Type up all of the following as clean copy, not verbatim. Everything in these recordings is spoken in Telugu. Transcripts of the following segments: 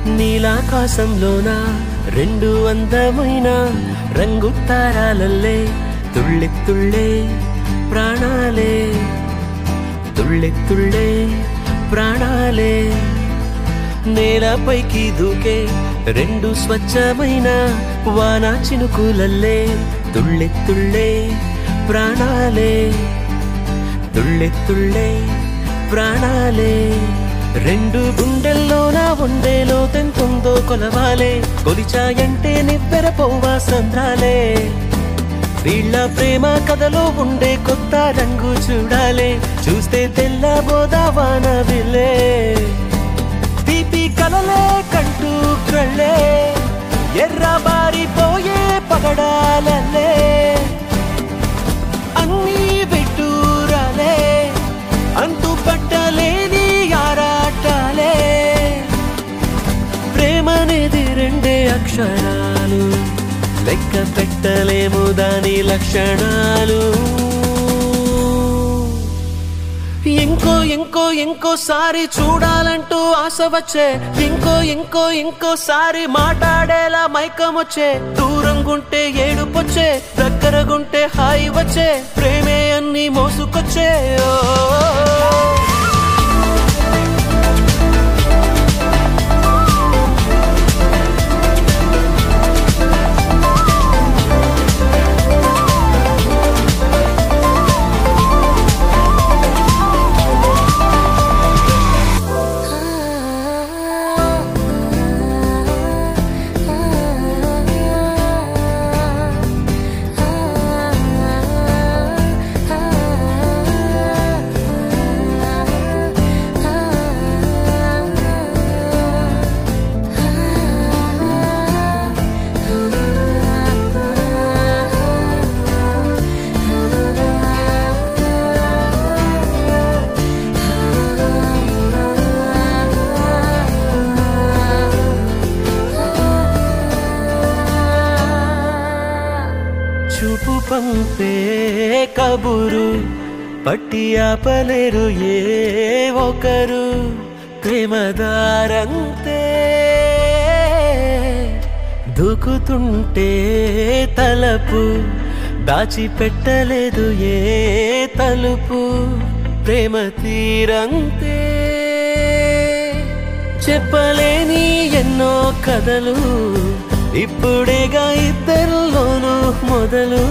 నీలాకాశంలోన రెండు అందమైన రంగు తారాలల్లే తుళ్ళె తుళ్ళే ప్రాణాలే తుళ్ళె తుళ్ళే ప్రాణాలే నేలపైకి దూకే రెండు స్వచ్ఛమైన వాన చినుకులల్లే తుళ్ళె తుళ్ళే ప్రాణాలే తుళ్ళె తుళ్ళే ప్రాణాలే రెండు గుండెల్లోన ఉండే లోతెంతుందో కొలవాలే కొలిచాయంటే నివ్వెరపోవా సంద్రాలే వీళ్ళ ప్రేమ కథలో ఉండే కొత్త రంగు చూడాలే చూస్తే తెల్లబోదావాన విల్లే తీపి కలలే కంటూ కళ్ళే ఎర్రబారిపోయే పగడాలల్లే అన్నీ విడ్డూరాలే అంతు పట్టలేని ఆరాటాలే ప్రేమనేది రెండే అక్షరాలు లెక్క పెట్టలేము దాని లక్షణాలు ఇంకోసారి చూడాలంటూ ఆశ వచ్చే ఇంకోసారి మాట్లాడేలా మైకం వచ్చే దూరంగుంటే ఏడుపొచ్చే దగ్గరగుంటే హాయి వచ్చే ప్రేమే అన్ని మోసుకొచ్చే చూపు పంపే కబురు పట్టి ఆపలేరు ఏ ఒకరు ప్రేమదారంతే దూకుతుంటే తలపు దాచిపెట్టలేదు ఏ తలుపు ప్రేమ తీరంతే చెప్పలేని ఎన్నో కథలు ఇప్పుడేగా ఇద్దరిలోనూ మొదలు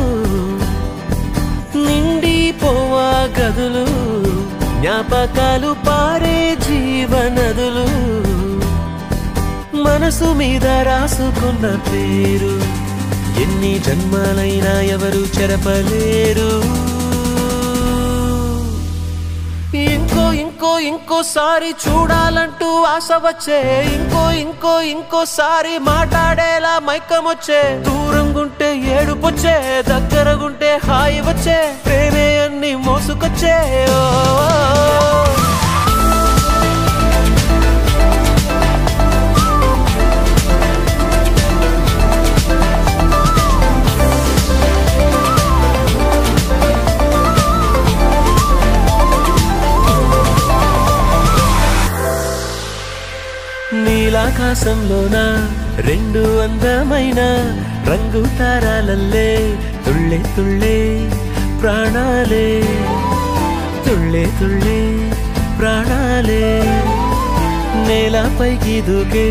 నిండిపోవా గదులు జ్ఞాపకాలు పారే జీవనదులు మనసు మీద రాసుకున్న పేరు ఎన్ని జన్మాలైనా ఎవరు చెరపలేరు ఇంకోసారి చూడాలంటూ ఆశ వచ్చే ఇంకోసారి మాట్లాడేలా మైకం వచ్చే దూరంగుంటే ఏడుపొచ్చే దగ్గరగుంటే హాయి వచ్చే ప్రేమే అన్ని మోసుకొచ్చే నీలాకాశంలోన రెండు అందమైన రంగు తారాలల్లే తుళ్ళె తుళ్ళే ప్రాణాలే తుళ్ళె తుళ్ళే ప్రాణాలే నేలపైకి దూకే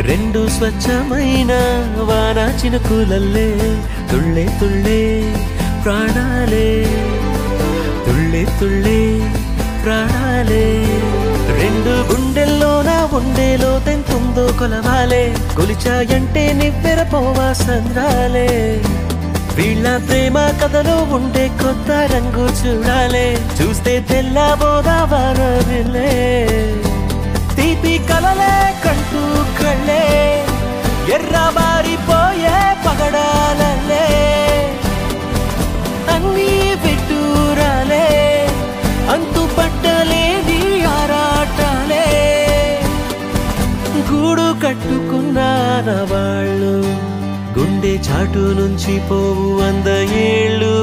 రెండు స్వచ్ఛమైన వాన చినుకులల్లే తుళ్ళె తుళ్ళే ప్రాణాలే తుళ్ళె తుళ్ళే ప్రాణాలే రెండు గుండెల్లోన ఉండే లోతెంతుందో కొలవాలే కొలిచాయంటే నివ్వెరపోవా సంద్రాలే వీళ్ళ ప్రేమ కథలో ఉండే కొత్త రంగు చూడాలే చూస్తే తెల్లబోదావాన విల్లే తీపి కలలే కంటూ కళ్ళే ఎర్రబారిపోయే పగడాలల్లే అన్నీ విడ్డూరాలే అంతు పట్టలేని ఆరాటాలే గూడు కట్టుకున్నాన వాళ్ళు గుండె చాటు నుంచి పోవు 100 ఏళ్ళు